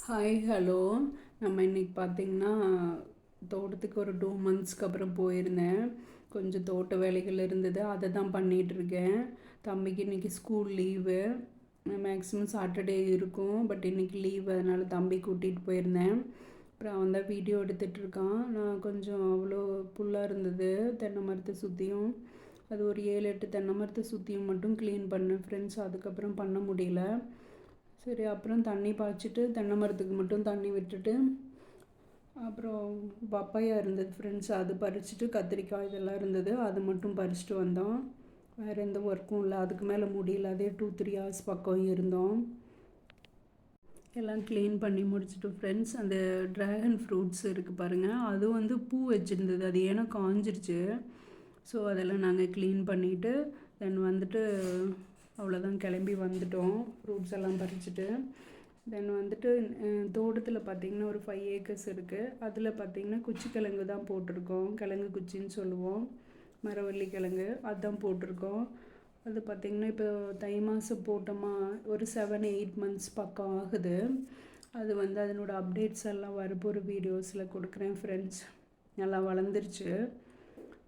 Hi hello. நம்ம இன்றைக்கி பார்த்திங்கன்னா தோட்டத்துக்கு ஒரு 2 மந்த்ஸ்க்கு அப்புறம் போயிருந்தேன். கொஞ்சம் தோட்ட வேலைகள் இருந்தது, அதை தான் பண்ணிகிட்ருக்கேன். தம்பிக்கு இன்றைக்கி ஸ்கூல் லீவு, மேக்ஸிமம் சாட்டர்டே இருக்கும். பட் இன்றைக்கி லீவு, அதனால் தம்பி கூட்டிகிட்டு போயிருந்தேன். அப்புறம் அவன் தான் வீடியோ எடுத்துகிட்ருக்கான். நான் கொஞ்சம் அவ்வளோ புல்லாக இருந்தது தென்னை மரத்தை சுற்றியும். அது ஒரு 7-8 தென்னை மரத்தை சுற்றியும் மட்டும் க்ளீன் பண்ணேன் ஃப்ரெண்ட்ஸ். அதுக்கப்புறம் பண்ண முடியல. சரி, அப்புறம் தண்ணி பாய்ச்சிட்டு தென்னை மரத்துக்கு மட்டும் தண்ணி விட்டுட்டு, அப்புறம் பப்பாயா இருந்தது ஃப்ரெண்ட்ஸ், அது பறிச்சுட்டு கத்திரிக்காய் இதெல்லாம் இருந்தது, அது மட்டும் பறிச்சுட்டு வந்தோம். வேறு எந்த ஒர்க்கும் இல்லை, அதுக்கு மேலே முடியல. அதே 2-3 ஹவர்ஸ் பக்கம் இருந்தோம். எல்லாம் க்ளீன் பண்ணி முடிச்சுட்டு ஃப்ரெண்ட்ஸ், அந்த ட்ராகன் ஃப்ரூட்ஸ் இருக்குது பாருங்கள், அது பூ வச்சுருந்தது, அது ஏன்னா காஞ்சிருச்சு. ஸோ அதெல்லாம் நாங்கள் க்ளீன் பண்ணிவிட்டு தென் அவ்வளோதான் கிளம்பி வந்துட்டோம். ஃப்ரூட்ஸ் எல்லாம் பறிச்சுட்டு தென் தோட்டத்தில் பார்த்திங்கன்னா ஒரு 5 ஏக்கர்ஸ் இருக்குது. அதில் பார்த்திங்கன்னா குச்சிக்கிழங்கு தான் போட்டிருக்கோம். கிழங்கு குச்சின்னு சொல்லுவோம், மரவள்ளி கிழங்கு, அதுதான் போட்டிருக்கோம். அது பார்த்திங்கன்னா இப்போ தை மாதம் போட்டோமா, ஒரு 7-8 மந்த்ஸ் பக்கம் ஆகுது. அது அதனோட அப்டேட்ஸ் எல்லாம் வரப்போகிற வீடியோஸில் கொடுக்குறேன் ஃப்ரெண்ட்ஸ். நல்லா வளர்ந்துருச்சு.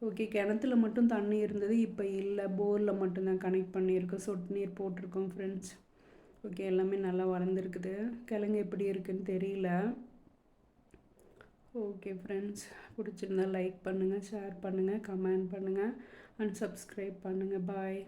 ஓகே, கிணத்துல மட்டும் தண்ணி இருந்தது, இப்போ இல்லை, போரில் மட்டும்தான் கனெக்ட் பண்ணியிருக்கோம், சொட்டு நீர் போட்டிருக்கோம் ஃப்ரெண்ட்ஸ். ஓகே, எல்லாமே நல்லா வளர்ந்துருக்குது. கிழங்கு எப்படி இருக்குன்னு தெரியல. ஓகே ஃப்ரெண்ட்ஸ், பிடிச்சிருந்தா லைக் பண்ணுங்கள், ஷேர் பண்ணுங்கள், கமெண்ட் பண்ணுங்கள் அண்ட் சப்ஸ்கிரைப் பண்ணுங்கள். பாய்.